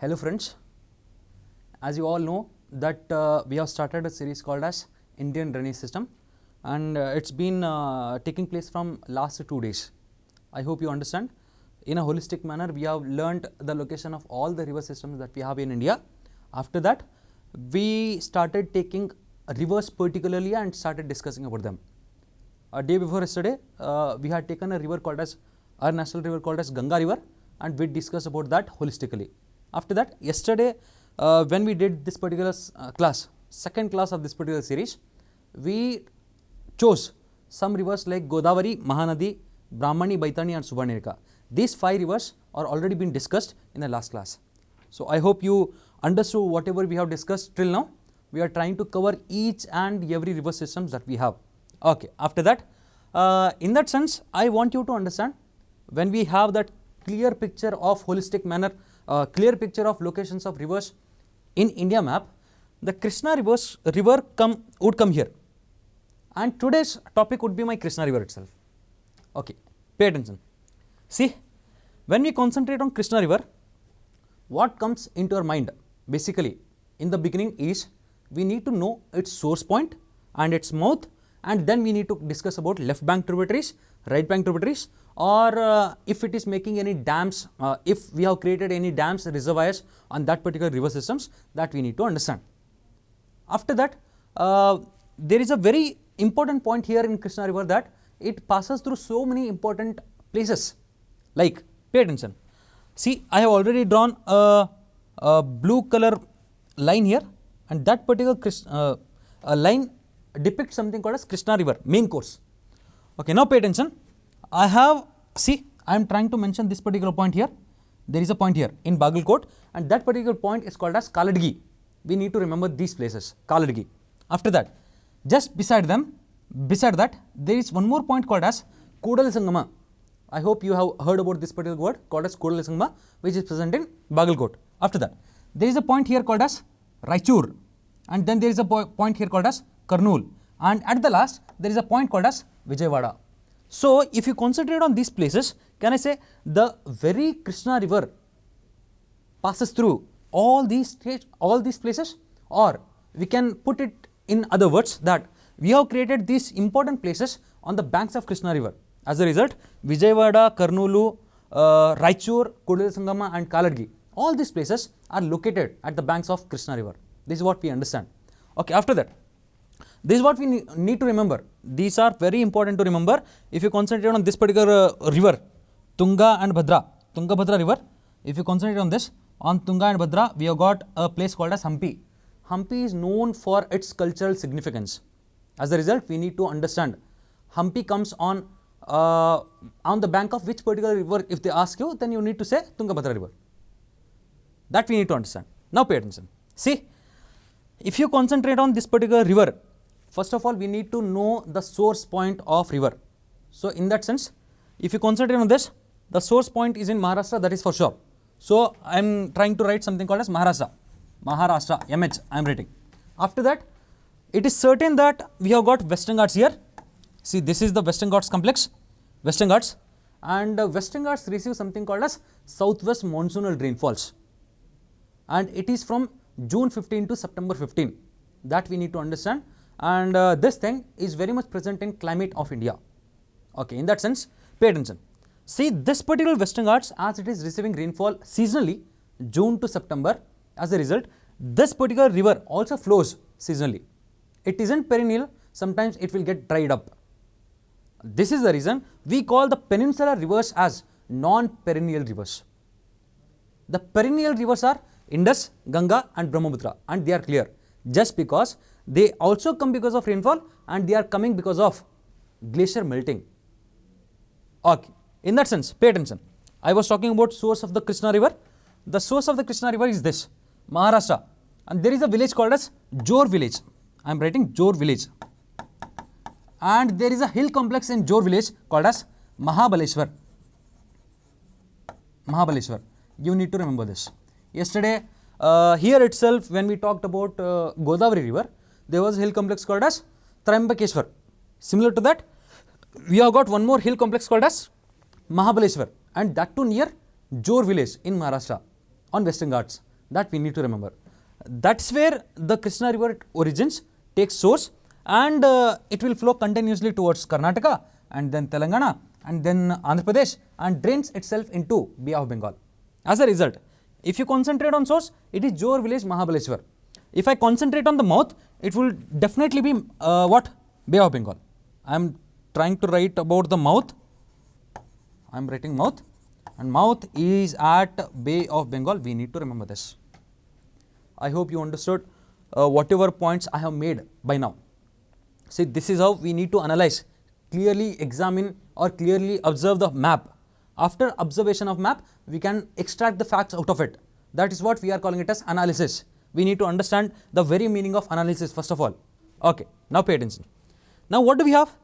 Hello friends, as you all know that we have started a series called as Indian drainage system, and it's been taking place from last 2 days. I hope you understand. In a holistic manner, we have learnt the location of all the river systems that we have in India. After that, we started taking rivers particularly and started discussing about them. A day before yesterday, we had taken a river called as our national river called as Ganga river, and we discussed about that holistically. After that, yesterday when we did this particular class, second class of this particular series, we chose some rivers like Godavari, Mahanadi, Brahmani, Baitani and Subarnareka. These 5 rivers are already been discussed in the last class. So I hope you understood whatever we have discussed till now. We are trying to cover each and every river systems that we have. Okay, after that, in that sense, I want you to understand when we have that clear picture of holistic manner, clear picture of locations of rivers in India map, the Krishna river would come here, and today's topic would be my Krishna river itself. Okay, pay attention. See, when we concentrate on Krishna river, what comes into our mind basically in the beginning is we need to know its source point and its mouth, and then we need to discuss about left bank tributaries, right bank tributaries, or if it is making any dams, if we have created any dams, reservoirs on that particular river systems, that we need to understand. After that, there is a very important point here in Krishna river that it passes through so many important places. Like, pay attention. See, I have already drawn a blue color line here, and that particular line depicts something called as Krishna river main course. Okay, now pay attention. I am trying to mention this particular point here. There is a point here in Bagalkot, and that particular point is called as Kaladgi. We need to remember these places, Kaladgi. After that, just beside that, there is one more point called as Kodal Sangama. I hope you have heard about this particular word called as Kodal Sangama, which is present in Bagalkot. After that, there is a point here called as Raichur, and then there is a point here called as Kurnool, and at the last, there is a point called as Vijayawada. So, if you concentrate on these places, can I say the very Krishna river passes through all these places, or we can put it in other words that we have created these important places on the banks of Krishna river. As a result, Vijayawada, Kurnool, Raichur, Kodal Sangama and Kaladgi, all these places are located at the banks of Krishna river. This is what we understand. Okay, after that, this is what we need to remember. These are very important to remember. If you concentrate on this particular river, Tunga and Bhadra, Tunga-Bhadra river, if you concentrate on this, on Tunga and Bhadra, we have got a place called as Hampi. Hampi is known for its cultural significance. As a result, we need to understand Hampi comes on the bank of which particular river. If they ask you, then you need to say Tunga-Bhadra river. That we need to understand. Now pay attention. See, if you concentrate on this particular river, first of all, we need to know the source point of river. So, in that sense, if you concentrate on this, the source point is in Maharashtra, that is for sure. So, I am trying to write something called as Maharashtra, MH I am writing. After that, it is certain that we have got Western Ghats here. See, this is the Western Ghats complex, Western Ghats, and Western Ghats receive something called as southwest monsoonal rainfalls, and it is from June 15 to September 15. That we need to understand. And this thing is very much present in climate of India. Okay, in that sense, pay attention. See, this particular Western Ghats, as it is receiving rainfall seasonally, June to September, as a result, this particular river also flows seasonally. It isn't perennial, sometimes it will get dried up. This is the reason we call the peninsular rivers as non-perennial rivers. The perennial rivers are Indus, Ganga and Brahmaputra, and they are clear just because they also come because of rainfall, and they are coming because of glacier melting. Okay, in that sense, pay attention. I was talking about source of the Krishna river. The source of the Krishna river is this, Maharashtra, and there is a village called as Jor village. I am writing Jor village, and there is a hill complex in Jor village called as Mahabaleshwar. Mahabaleshwar, you need to remember this. Yesterday, here itself, when we talked about Godavari river, there was a hill complex called as Trimbakeshwar. Similar to that, we have got one more hill complex called as Mahabaleshwar, and that too near Jor village in Maharashtra on Western Ghats. That we need to remember. That's where the Krishna river origins, takes source, and it will flow continuously towards Karnataka and then Telangana and then Andhra Pradesh and drains itself into Bay of Bengal. As a result, if you concentrate on source, it is Jor village Mahabaleshwar. If I concentrate on the mouth, it will definitely be what? Bay of Bengal. I am trying to write about the mouth. I am writing mouth, and mouth is at Bay of Bengal. We need to remember this. I hope you understood whatever points I have made by now. See, this is how we need to analyze, clearly examine or clearly observe the map. After observation of map, we can extract the facts out of it. That is what we are calling it as analysis. We need to understand the very meaning of analysis first of all. Okay, now pay attention. Now what do we have?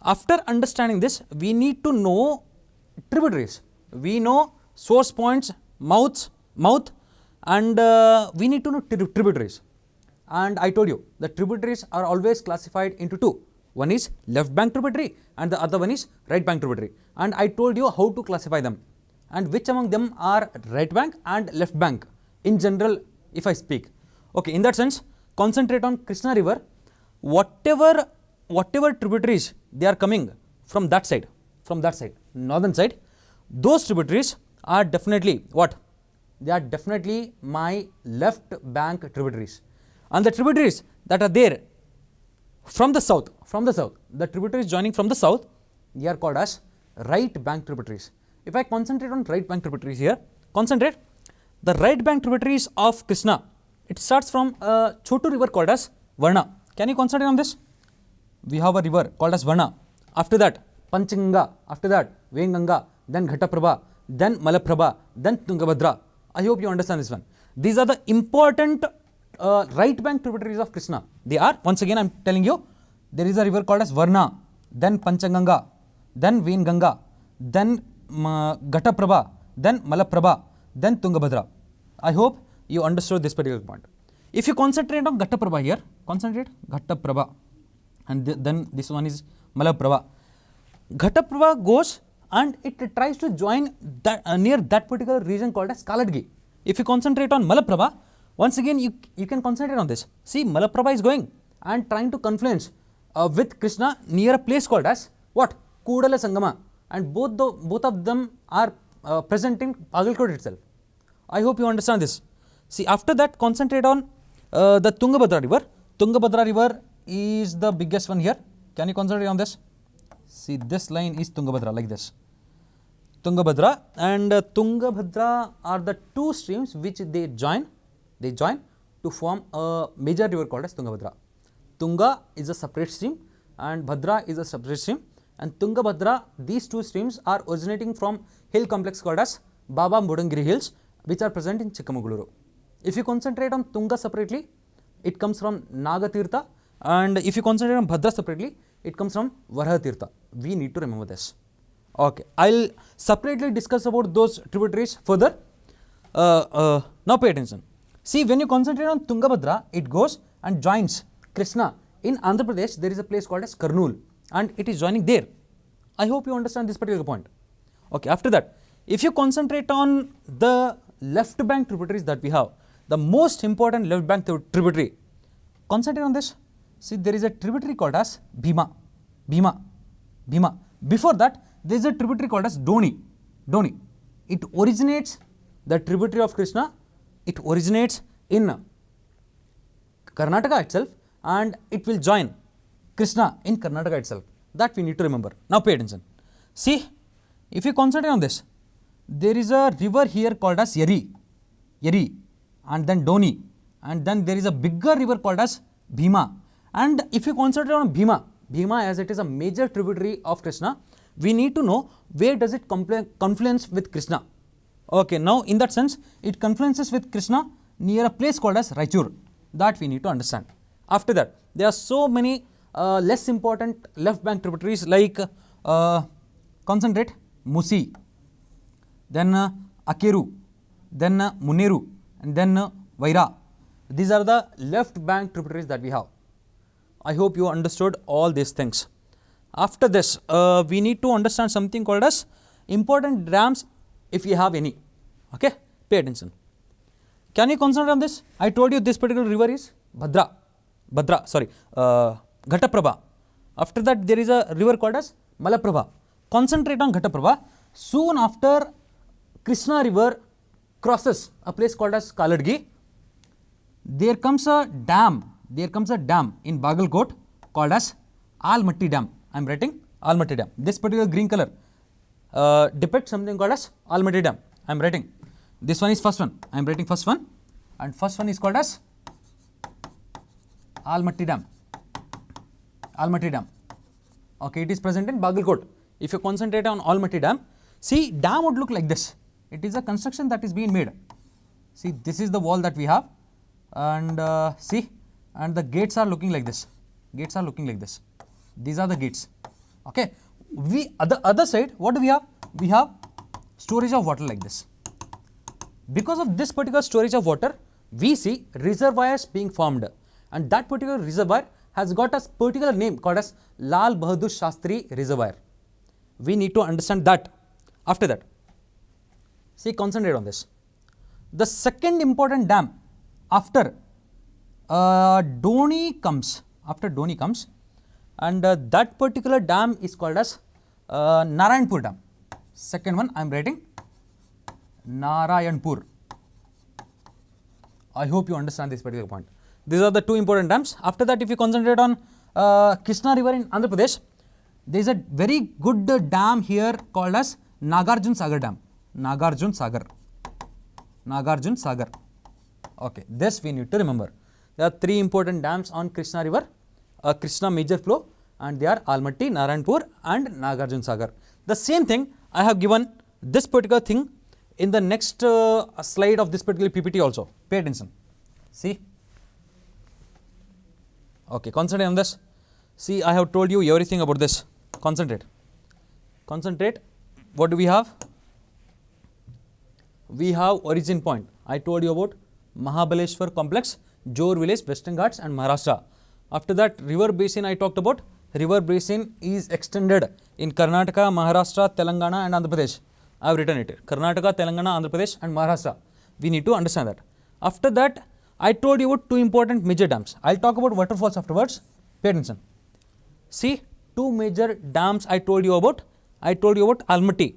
After understanding this, we need to know tributaries. We know source points, mouth, and we need to know tributaries. And I told you the tributaries are always classified into two. One is left bank tributary and the other one is right bank tributary. And I told you how to classify them and which among them are right bank and left bank in general if I speak. Okay, in that sense, concentrate on Krishna river. Whatever tributaries they are coming from that side, northern side, those tributaries are definitely what? They are definitely my left bank tributaries. And the tributaries that are there from the south, the tributaries joining from the south, they are called as right bank tributaries. If I concentrate on right bank tributaries here, concentrate, the right bank tributaries of Krishna, it starts from a Chotu river called as Varna. Can you concentrate on this? We have a river called as Varna. After that, Panchganga, after that, Venganga, then Ghataprabha, then Malaprabha, then Tungabhadra. I hope you understand this one. These are the important right bank tributaries of Krishna. They are, once again I am telling you, there is a river called as Varna, then Panchganga, then Venganga, then Ghataprabha, then Malaprabha, then Tungabhadra. I hope you understood this particular point. If you concentrate on Ghataprabha here, concentrate Ghataprabha, and then this one is Malaprabha. Ghataprabha goes and it tries to join that near that particular region called as Kaladgi. If you concentrate on Malaprabha, once again you can concentrate on this. See, Malaprabha is going and trying to confluence with Krishna near a place called as what? Kudala Sangama, and both of them are present in Pagalkot itself. I hope you understand this. See, after that, concentrate on the Tungabhadra river. Tungabhadra river is the biggest one here. Can you concentrate on this? See, this line is Tungabhadra, like this. Tungabhadra and Tungabhadra are the two streams which they join to form a major river called as Tungabhadra. Tunga is a separate stream and Bhadra is a separate stream, and Tungabhadra, these two streams are originating from hill complex called as Baba Mudangiri hills, which are present in Chikamagaluru. If you concentrate on Tunga separately, it comes from Nagatirtha, and if you concentrate on Bhadra separately, it comes from Varahatirtha. We need to remember this. Okay, I'll separately discuss about those tributaries further. Now pay attention. See, when you concentrate on Tungabhadra, it goes and joins Krishna. In Andhra Pradesh, there is a place called as Kurnool, and it is joining there. I hope you understand this particular point. Okay, after that, if you concentrate on the left bank tributaries that we have, the most important left bank tributary, concentrate on this. See, there is a tributary called as Bhima. Before that, there is a tributary called as Doni. It originates, the tributary of Krishna, it originates in Karnataka itself, and it will join Krishna in Karnataka itself. That we need to remember. Now pay attention. See, if you concentrate on this, there is a river here called as Yari, and then Doni, and then there is a bigger river called as Bhima. And if you concentrate on Bhima as it is a major tributary of Krishna, we need to know where does it confluence with Krishna. Okay, now in that sense, it confluences with Krishna near a place called as Raichur. That we need to understand. After that, there are so many less important left bank tributaries like concentrate Musi, then Akeru, then Muneru, and then Vaira. These are the left bank tributaries that we have. I hope you understood all these things. After this, we need to understand something called as important dams if you have any. Okay, pay attention. Can you concentrate on this? I told you this particular river is Ghataprabha. After that there is a river called as Malaprabha. Concentrate on Ghataprabha. Soon after, Krishna river crosses a place called as Kaladgi. There comes a dam in Bagalkot called as Almatti Dam. I am writing Almatti Dam. This particular green color depicts something called as Almatti Dam. I am writing. This one is first one. I am writing first one, and first one is called as Almatti Dam. Almatti Dam. Okay, it is present in Bagalkot. If you concentrate on Almatti Dam, see, dam would look like this. It is a construction that is being made. See, this is the wall that we have, and see, and the gates are looking like this. Gates are looking like this. These are the gates. Okay. At the other side, what do we have? We have storage of water like this. Because of this particular storage of water, we see reservoirs being formed, and that particular reservoir has got a particular name called as Lal Bahadur Shastri Reservoir. We need to understand that. After that, see, concentrate on this. The second important dam after Doni comes, and that particular dam is called as Narayanpur Dam. Second one I am writing Narayanpur. I hope you understand this particular point. These are the two important dams. After that, if you concentrate on Krishna river in Andhra Pradesh, there is a very good dam here called as Nagarjun Sagar Dam. Nagarjun Sagar. Okay, this we need to remember. There are three important dams on Krishna river, Krishna major flow, and they are Almatti, Narayanpur and Nagarjun Sagar. The same thing I have given this particular thing in the next slide of this particular PPT also. Pay attention. See. Okay, concentrate on this. See, I have told you everything about this. Concentrate. What do we have? We have origin point. I told you about Mahabaleshwar complex, Jor village, Western Ghats and Maharashtra. After that, river basin I talked about. River basin is extended in Karnataka, Maharashtra, Telangana and Andhra Pradesh. I have written it. Karnataka, Telangana, Andhra Pradesh and Maharashtra. We need to understand that. After that, I told you about two important major dams. I will talk about waterfalls afterwards. Pay attention. See, two major dams I told you about. I told you about Almatti.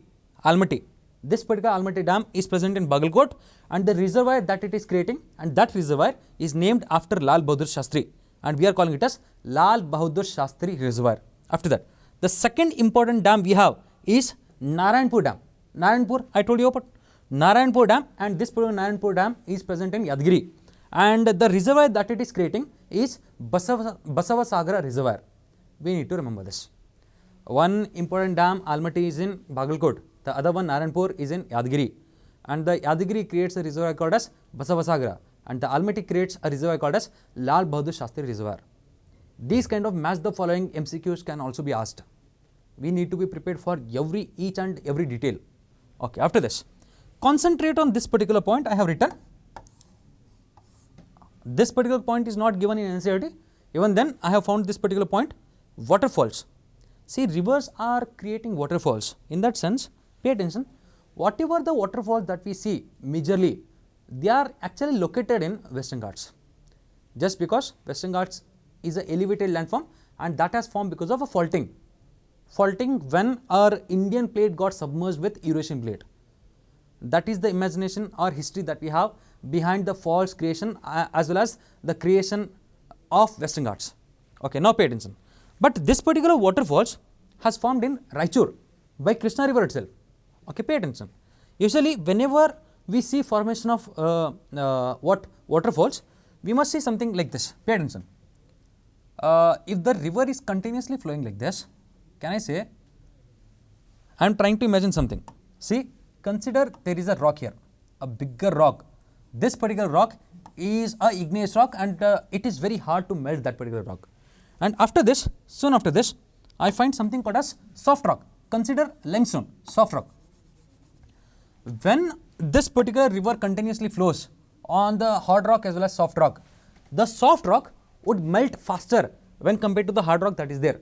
This particular Almatti Dam is present in Bagalkot, and the reservoir that it is creating, and that reservoir is named after Lal Bahadur Shastri, and we are calling it as Lal Bahadur Shastri Reservoir. After that, the second important dam we have is Narayanpur Dam. Narayanpur, I told you about Narayanpur Dam, and this particular Narayanpur Dam is present in Yadgiri, and the reservoir that it is creating is Basavasagara Reservoir. We need to remember this. One important dam, Almatti, is in Bagalkot. The other one, Narayanpur, is in Yadgiri, and the Yadgiri creates a reservoir called as Basavasagara, and the Almatti creates a reservoir called as Lal Bahadur Shastri Reservoir. These kind of match the following MCQs can also be asked. We need to be prepared for each and every detail. Okay, after this, concentrate on this particular point I have written. This particular point is not given in NCERT. Even then, I have found this particular point, waterfalls. See, rivers are creating waterfalls. In that sense, pay attention. Whatever the waterfalls that we see majorly, they are actually located in Western Ghats. Just because Western Ghats is an elevated landform, and that has formed because of a faulting. Faulting when our Indian plate got submerged with Eurasian plate. That is the imagination or history that we have behind the falls creation as well as the creation of Western Ghats. Okay, now pay attention. But this particular waterfalls has formed in Raichur by Krishna river itself. Okay, pay attention. Usually, whenever we see formation of waterfalls, we must see something like this. Pay attention. If the river is continuously flowing like this, can I say, I am trying to imagine something. See, consider there is a rock here, a bigger rock. This particular rock is a igneous rock, and it is very hard to melt that particular rock. And after this, soon after this, I find something called as soft rock. Consider limestone, soft rock. When this particular river continuously flows on the hard rock as well as soft rock, the soft rock would melt faster when compared to the hard rock that is there.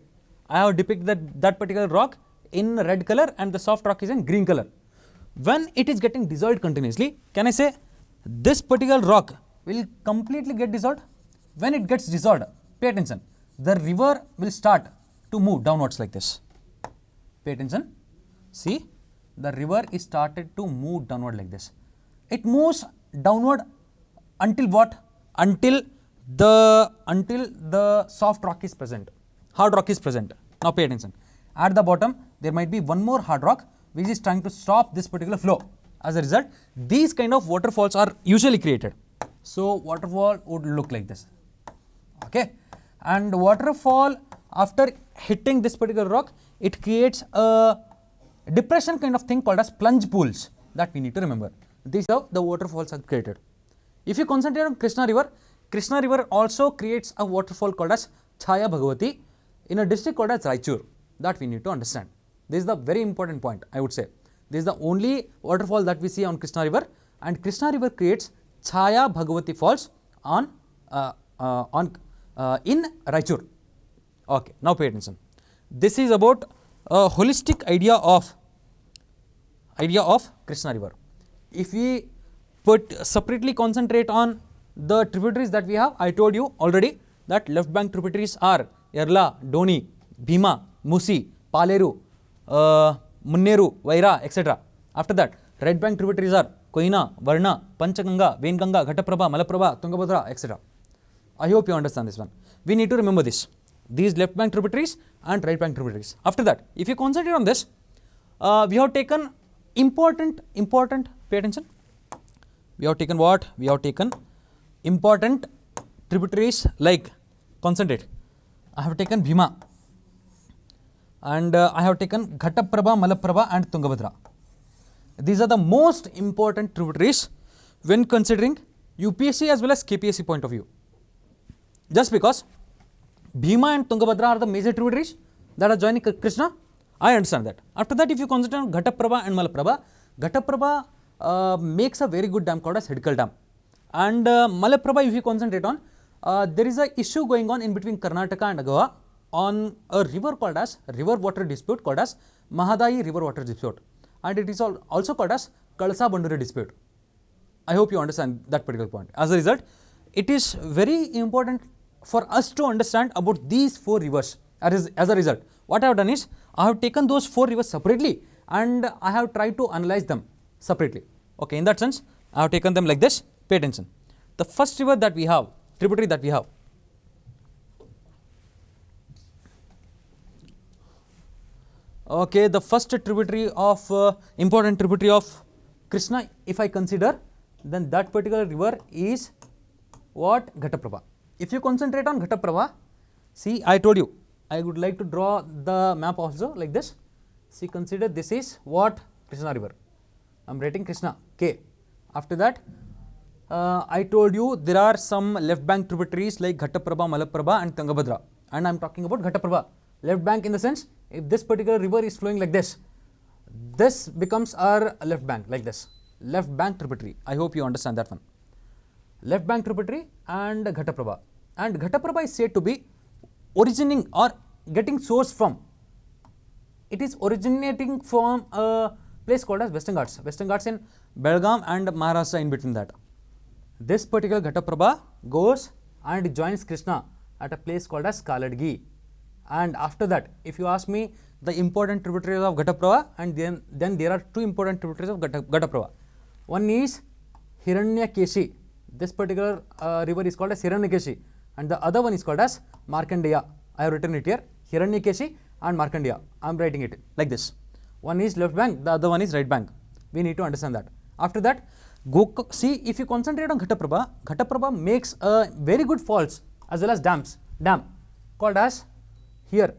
I have depicted that particular rock in red color, and the soft rock is in green color. When it is getting dissolved continuously, can I say this particular rock will completely get dissolved. When it gets dissolved, pay attention, the river will start to move downwards like this. Pay attention, see, the river is started to move downward like this. It moves downward until what? Until the soft rock is present, hard rock is present. Now pay attention. At the bottom, there might be one more hard rock which is trying to stop this particular flow. As a result, these kind of waterfalls are usually created. So waterfall would look like this. Okay, and waterfall, after hitting this particular rock, it creates a depression kind of thing called as plunge pools, that we need to remember. This is how the waterfalls are created. If you concentrate on Krishna river also creates a waterfall called as Chaya Bhagavati in a district called as Raichur, that we need to understand. This is the very important point, I would say. This is the only waterfall that we see on Krishna river, and Krishna river creates Chaya Bhagavati falls in Raichur. Okay, now pay attention. This is about a holistic idea of Krishna river. If we separately concentrate on the tributaries that we have, I told you already that left bank tributaries are Yarla, Doni, Bhima, Musi, Paleru, Munneru, Vaira, etc. After that, right bank tributaries are Koina, Varna, Panchaganga, Venganga, Ghataprabha, Malaprabha, Tungabhadra, etc. I hope you understand this one. We need to remember this. These left bank tributaries and right bank tributaries. After that, if you concentrate on this, we have taken important, pay attention. We have taken what? We have taken important tributaries like, concentrate. I have taken Bhima, and I have taken Ghataprabha, Malaprabha and Tungabhadra. These are the most important tributaries when considering UPSC as well as KPSC point of view. Just because Bhima and Tungabhadra are the major tributaries that are joining Krishna, I understand that. After that, if you concentrate on Ghataprabha and Malaprabha, Ghataprabha makes a very good dam called as Hidkal Dam. And Malaprabha, if you concentrate on, there is a issue going on in between Karnataka and Goa on a river called as river water dispute called as Mahadayi river water dispute, and it is also called as Kalsa Banduri dispute. I hope you understand that particular point. As a result, it is very important for us to understand about these four rivers. As a result, what I have done is, I have taken those four rivers separately and I have tried to analyze them separately. Okay, in that sense, I have taken them like this. Pay attention. The first river that we have, tributary that we have, okay, the first tributary of important tributary of Krishna, if I consider, then that particular river is what? Ghataprabha. If you concentrate on Ghataprabha, see, I told you, I would like to draw the map also like this. See, consider this is what? Krishna river. I am writing Krishna, K. After that, I told you there are some left bank tributaries like Ghataprabha, Malaprabha and Tungabhadra, and I am talking about Ghataprabha. Left bank in the sense, if this particular river is flowing like this, this becomes our left bank like this. Left bank tributary. I hope you understand that one. Left bank tributary and Ghataprabha. And Ghataprabha is said to be originating or getting source from, it is originating from a place called as Western Ghats. Western Ghats in Belgaum and Maharashtra in between that. This particular Ghataprabha goes and joins Krishna at a place called as Kaladgi. And after that, if you ask me the important tributaries of Ghataprabha, and then there are two important tributaries of Ghataprabha. One is Hiranyakeshi. This particular river is called as Hiranyakeshi, and the other one is called as Markandeya. I have written it here, Hiranyakeshi and Markandeya. I am writing it like this. One is left bank, the other one is right bank. We need to understand that. After that, see, if you concentrate on Ghataprabha, Ghataprabha makes a very good falls as well as dam called as, here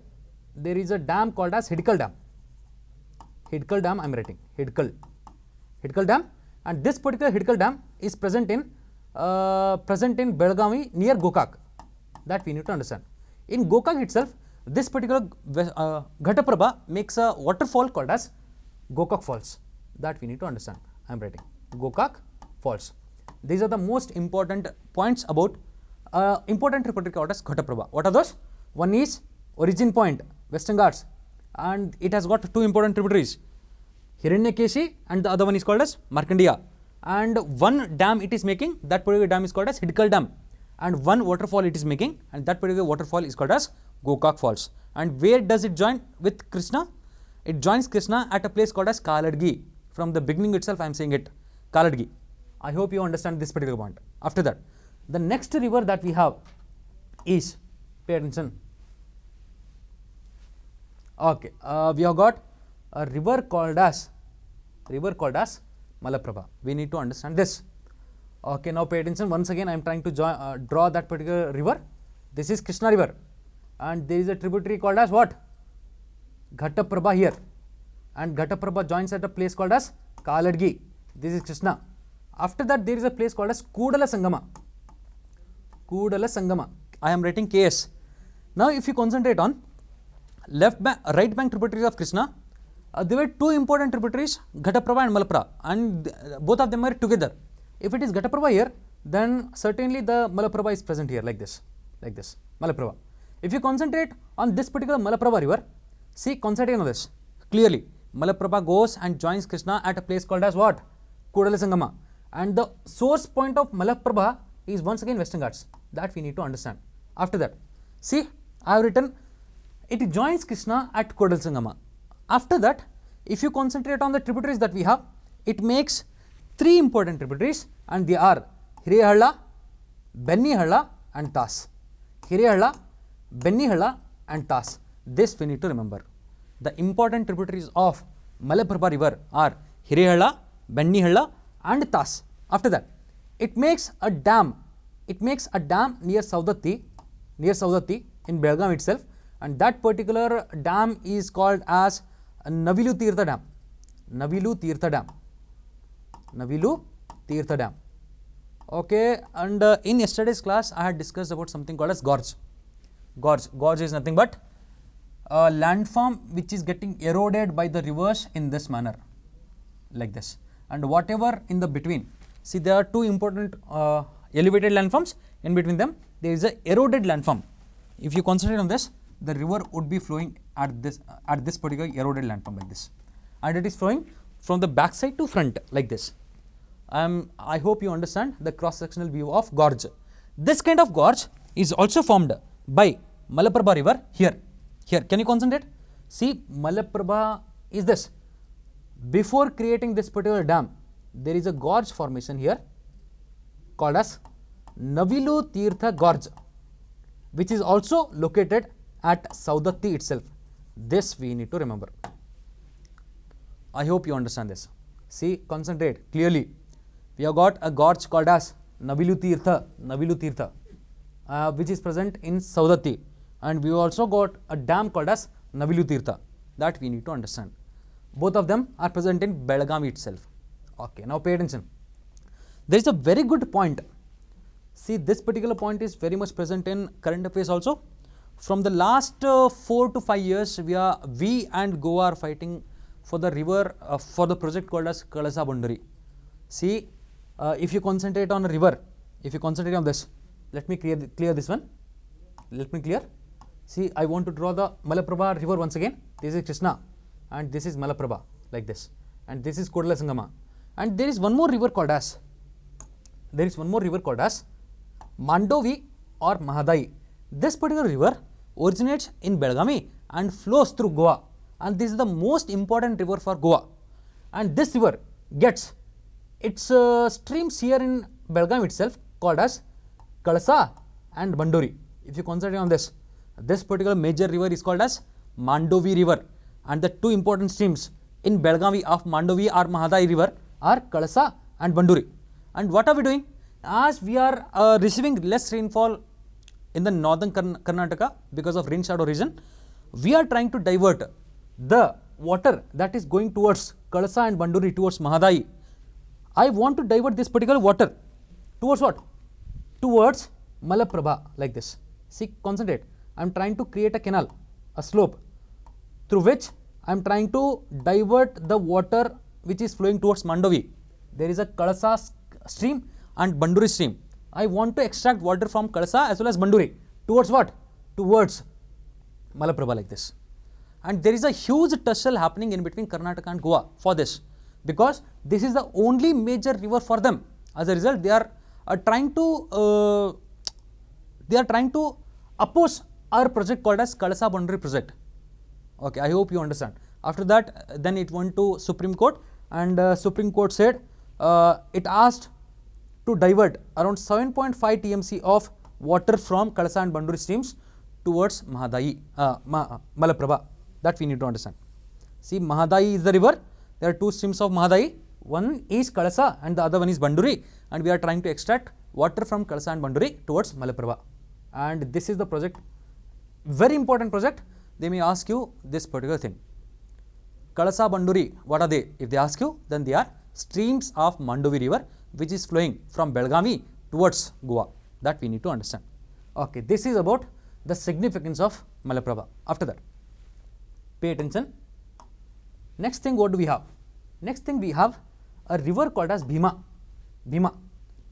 there is a dam called as Hidkal Dam. Hidkal Dam I am writing, Hidkal Dam, and this particular Hidkal Dam is present in Belgavi near Gokak. That we need to understand. In Gokak itself, this particular Ghataprabha makes a waterfall called as Gokak Falls. That we need to understand. I am writing Gokak Falls. These are the most important points about important tributary called as Ghataprabha. What are those? One is origin point, Western Ghats, and it has got two important tributaries, Hiranyakeshi and the other one is called as Markandeya. and one dam it is making, that particular dam is called as Hidkal Dam, and one waterfall it is making, and that particular waterfall is called as Gokak Falls. And where does it join with Krishna? It joins Krishna at a place called as Kaladgi. From the beginning itself I am saying it, Kaladgi. I hope you understand this particular point. After that, the next river that we have is, pay attention. Okay, we have got a river called as Malaprabha. We need to understand this. Okay, now pay attention. Once again I am trying to draw that particular river. This is Krishna river, and there is a tributary called as what? Ghataprabha here, and Ghataprabha joins at a place called as Kaladgi. This is Krishna. After that there is a place called as Kudala Sangama. Kudala Sangama. I am writing KS. Now if you concentrate on right bank tributaries of Krishna, there were two important tributaries, Ghataprabha and Malaprabha, and both of them are together. If it is Ghataprabha here, then certainly the Malaprabha is present here, like this, Malaprabha. If you concentrate on this particular Malaprabha river, see, concentrate on this clearly. Malaprabha goes and joins Krishna at a place called as what? Kudala Sangama. And the source point of Malaprabha is once again Western Ghats. That we need to understand. After that, see, I have written, it joins Krishna at Kudala Sangama. After that, if you concentrate on the tributaries that we have, it makes three important tributaries, and they are Hirehalla, Bennihalla and Tas. Hirehalla, Bennihalla and Tas. This we need to remember. The important tributaries of Malaprabha river are Hirehalla, Bennihalla and Tas. After that, it makes a dam. It makes a dam near Saudatti in Belgaum itself, and that particular dam is called as Navilu Tirtha Dam. Navilu Tirtha Dam. Navilu Tirtha Dam. Okay, and in yesterday's class I had discussed about something called as gorge. Gorge is nothing but a landform which is getting eroded by the rivers in this manner, like this, and whatever in the between. See, there are two important elevated landforms. In between them there is a eroded landform. If you concentrate on this, the river would be flowing at this particular eroded landform, like this, and it is flowing from the back side to front, like this. I hope you understand the cross-sectional view of gorge. This kind of gorge is also formed by Malaprabha river here. Can you concentrate? See, Malaprabha is this. Before creating this particular dam, there is a gorge formation here called as Navilu Tirtha Gorge, which is also located at Saudatti itself. This we need to remember. I hope you understand this. See, concentrate clearly. We have got a gorge called as Navilu Tirtha, which is present in Saudatti, and we also got a dam called as Navilu Tirtha. That we need to understand. Both of them are present in Belgaum itself. Okay, now pay attention. There is a very good point. See, this particular point is very much present in current affairs also. From the last 4 to 5 years, we and Goa are fighting for the river, for the project called as Kalasa-Banduri. See, if you concentrate on a river, if you concentrate on this, let me clear this one. Let me clear. See, I want to draw the Malaprabha river once again. This is Krishna, and this is Malaprabha, like this, and this is Kudala Sangama, and there is one more river called as Mandovi or Mahadai. This particular river originates in Belgaum and flows through Goa, and this is the most important river for Goa, and this river gets its streams here in Belgaum itself called as Kalasa and Banduri. If you concentrate on this particular major river is called as Mandovi river, and the two important streams in Belgaum of Mandovi or Mahadai river are Kalasa and Banduri. And what are we doing? As we are receiving less rainfall in the northern Karnataka because of rain shadow region, we are trying to divert the water that is going towards Kalasa and Banduri towards Mahadai. I want to divert this particular water towards what? Towards Malaprabha, like this. See, concentrate. I am trying to create a canal, a slope, through which I am trying to divert the water which is flowing towards Mandovi. There is a Kalasa stream and Banduri stream. I want to extract water from Kalasa as well as Banduri towards what? Towards Malaprabha, like this. And there is a huge tussle happening in between Karnataka and Goa for this. because this is the only major river for them. As a result, they are trying to oppose our project called as Kalasa-Banduri project. Okay, I hope you understand. After that, then it went to Supreme Court, and Supreme Court said it asked to divert around 7.5 TMC of water from Kalasa and Banduri streams towards Malaprabha. That we need to understand. See, Mahadayi is the river. There are two streams of Mahadayi. One is Kalasa and the other one is Banduri, and we are trying to extract water from Kalasa and Banduri towards Malaprabha. And this is the project, very important project. They may ask you this particular thing. Kalasa, Banduri, what are they? If they ask you, then they are streams of Mandovi river, which is flowing from Belgavi towards Goa. That we need to understand. Okay, this is about the significance of Malaprabha. After that, pay attention. Next thing, what do we have? Next thing, we have a river called as Bhima. Bhima.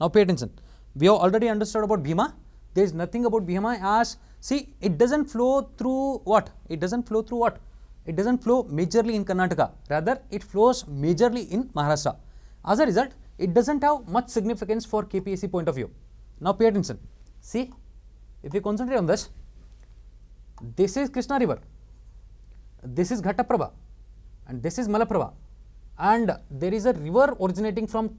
Now pay attention. We have already understood about Bhima. There is nothing about Bhima as, see, it doesn't flow through what? It doesn't flow through what? It doesn't flow majorly in Karnataka. Rather, it flows majorly in Maharashtra. As a result, it doesn't have much significance for KPSC point of view. Now pay attention. See, if you concentrate on this, this is Krishna river, this is Ghataprabha, and this is Malaprabha, and there is a river originating from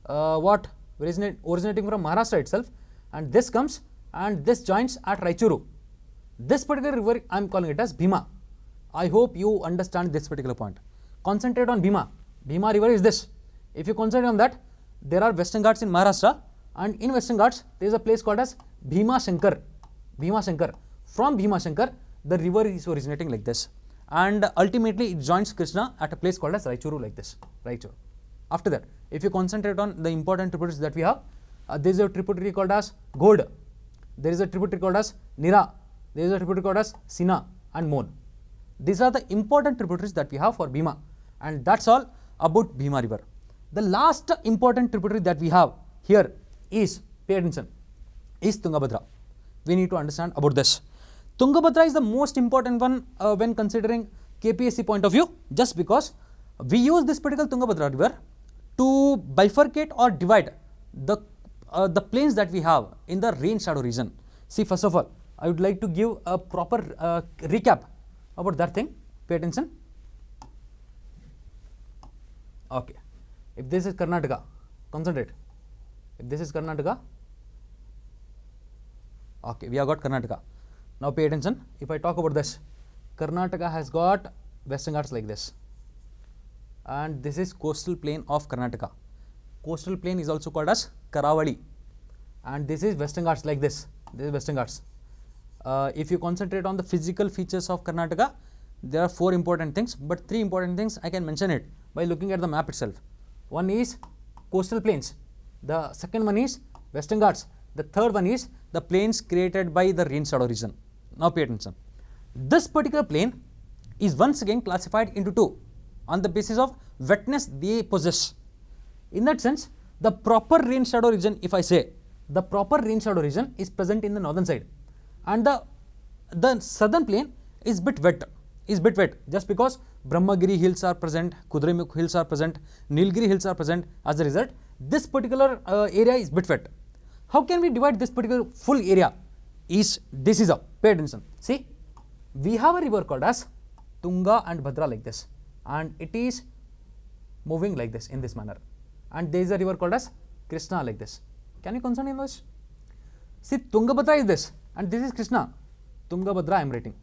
originating from Maharashtra itself, and this comes and this joins at Raichuru. This particular river I am calling it as Bhima. I hope you understand this particular point. Concentrate on Bhima. Bhima river is this. If you concentrate on that, there are Western Ghats in Maharashtra, and in Western Ghats there is a place called as Bhima Shankar. Bhima Shankar. From Bhima Shankar, the river is originating like this, and ultimately it joins Krishna at a place called as Raichuru like this. Raichuru. After that, if you concentrate on the important tributaries that we have, there is a tributary called as God, there is a tributary called as Nira, there is a tributary called as Sina and Mon. These are the important tributaries that we have for Bhima, and that's all about Bhima river. The last important tributary that we have here is, pay attention, is Tungabhadra. We need to understand about this. Tungabhadra is the most important one when considering KPSC point of view, just because we use this particular Tungabhadra river to bifurcate or divide the plains that we have in the rain shadow region. See, first of all, I would like to give a proper recap about that thing. Pay attention. Okay, if this is Karnataka, concentrate. If this is Karnataka, okay, we have got Karnataka. Now pay attention. If I talk about this, Karnataka has got Western Ghats like this, and this is coastal plain of Karnataka. Coastal plain is also called as Karavali, and this is Western Ghats like this. This is Western Ghats. If you concentrate on the physical features of Karnataka, there are 4 important things, but 3 important things I can mention it by looking at the map itself. One is coastal plains, the second one is Western Ghats, the third one is the plains created by the rain shadow region. Now pay attention. This particular plain is once again classified into 2 on the basis of wetness they possess. In that sense, the proper rain shadow region, if I say, the proper rain shadow region is present in the northern side, and the southern plain is bit wet, just because Brahmagiri hills are present, Kudremukh hills are present, Nilgiri hills are present. As a result, this particular area is bit wet. How can we divide this particular full area? This is up. Pay attention. See, we have a river called as Tunga and Bhadra like this, and it is moving like this in this manner, and there is a river called as Krishna like this. Can you concentrate on this? See, Tungabhadra is this, and this is Krishna. Tungabhadra I am writing.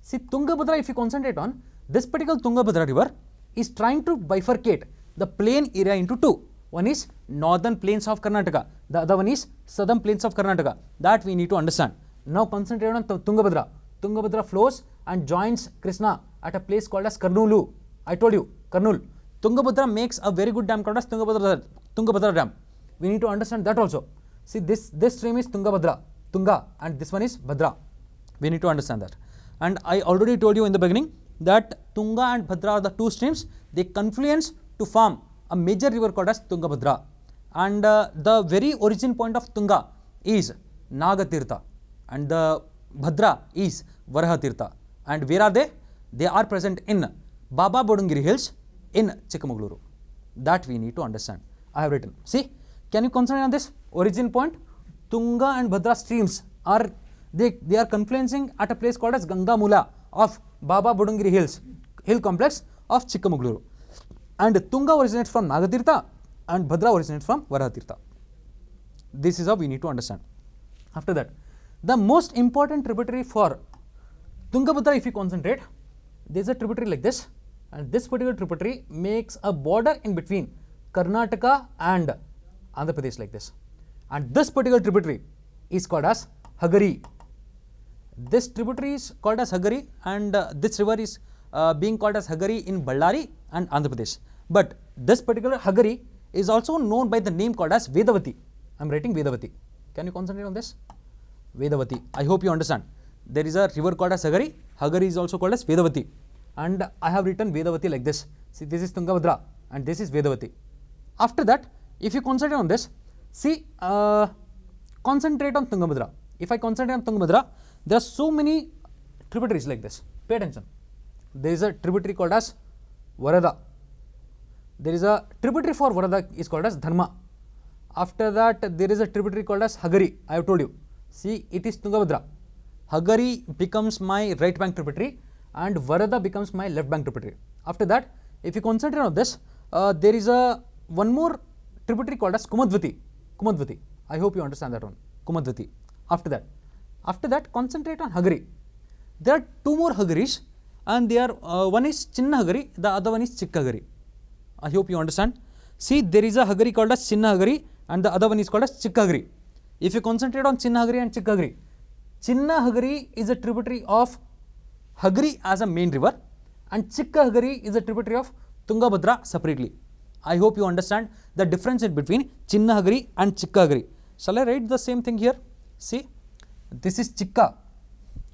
See, Tungabhadra, if you concentrate on this particular Tungabhadra river, is trying to bifurcate the plain area into 2. One is northern plains of Karnataka, the other one is southern plains of Karnataka. That we need to understand. Now concentrate on Tungabhadra. Tungabhadra flows and joins Krishna at a place called as Karnoolu. I told you, Karnool. Tungabhadra makes a very good dam called as Tungabhadra dam. We need to understand that also. See, this stream is Tungabhadra, Tunga, and this one is Bhadra. We need to understand that. And I already told you in the beginning that Tunga and Bhadra are the 2 streams. They confluence to form a major river called as Tungabhadra. And the very origin point of Tunga is Nagatirtha, and the Bhadra is Varahatirtha. And where are they? They are present in Baba Bodungiri hills in Chikmagaluru. That we need to understand. I have written. See, can you concentrate on this origin point? Tunga and Bhadra streams are they are confluencing at a place called as Gangamula of Baba Budungiri Hills, hill complex of Chikamagaluru. And Tunga originates from Nagatirtha and Bhadra originates from Varahatirtha. This is how we need to understand. After that, the most important tributary for Tungabhadra, if you concentrate, there is a tributary like this, and this particular tributary makes a border in between Karnataka and Andhra Pradesh like this. And this particular tributary is called as Hagari. This tributary is called as Hagari, and this river is being called as Hagari in Ballari and Andhra Pradesh. But this particular Hagari is also known by the name called as Vedavati. I am writing Vedavati. Can you concentrate on this? Vedavati. I hope you understand. There is a river called as Hagari. Hagari is also called as Vedavati. And I have written Vedavati like this. See, this is Tungabhadra and this is Vedavati. After that, if you concentrate on this, see, concentrate on Tungabhadra. If I concentrate on Tungabhadra, there are so many tributaries like this. Pay attention. There is a tributary called as Varada. There is a tributary for Varada is called as Dharma. After that, there is a tributary called as Hagari. I have told you. See, it is Tungabhadra. Hagari becomes my right bank tributary and Varada becomes my left bank tributary. After that, if you concentrate on this, there is one more tributary called as Kumadvati. Kumadvati. I hope you understand that one. Kumadvati. After that, concentrate on Hagari. There are two more Hagaris, and they are one is Chinna Hagari, the other one is Chikka Hagari. I hope you understand. See, there is a Hagari called as Chinna Hagari and the other one is called as Chikka Hagari. If you concentrate on Chinna Hagari and Chikka Hagari, Chinna Hagari is a tributary of Hagari as a main river and Chikka Hagari is a tributary of Tungabhadra separately. I hope you understand the difference in between Chinna Hagari and Chikka Hagari. Shall I write the same thing here? See, this is Chikka.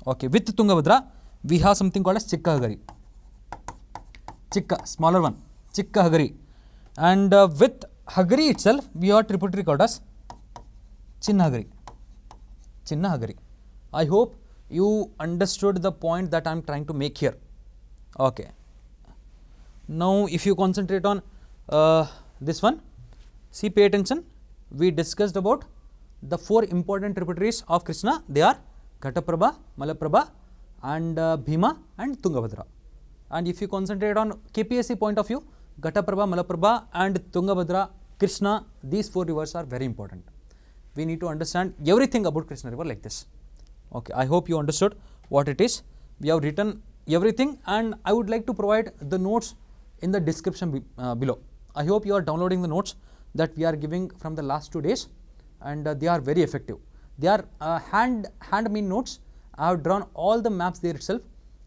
Okay, with Tungabhadra, we have something called as Chikka Hagari. Chikka, smaller one, Chikka Hagari. And with Hagari itself, we have a tributary called as Chinna Hagari. Chinna Hagari. I hope you understood the point that I am trying to make here. Okay. Now, if you concentrate on this one, see, pay attention. We discussed about the four important tributaries of Krishna. They are Ghataprabha, Malaprabha, and Bhima and Tungabhadra. And if you concentrate on KPSC point of view, Ghataprabha, Malaprabha and Tungabhadra, Krishna, these four rivers are very important. We need to understand everything about Krishna river like this. Okay, I hope you understood what it is. We have written everything and I would like to provide the notes in the description below. I hope you are downloading the notes that we are giving from the last 2 days and they are very effective. They are hand-made notes. I have drawn all the maps there itself.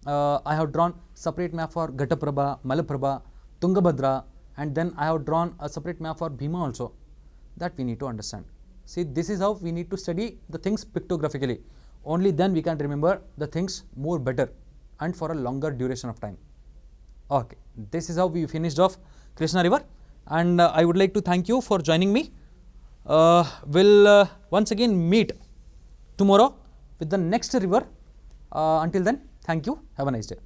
I have drawn separate map for Ghataprabha, Malaprabha, Tungabhadra, and then I have drawn a separate map for Bhima also. That we need to understand. See, this is how we need to study the things pictographically. Only then we can remember the things more better and for a longer duration of time. Okay, this is how we finished off Krishna river and I would like to thank you for joining me. We'll once again meet tomorrow with the next river. Until then, thank you. Have a nice day.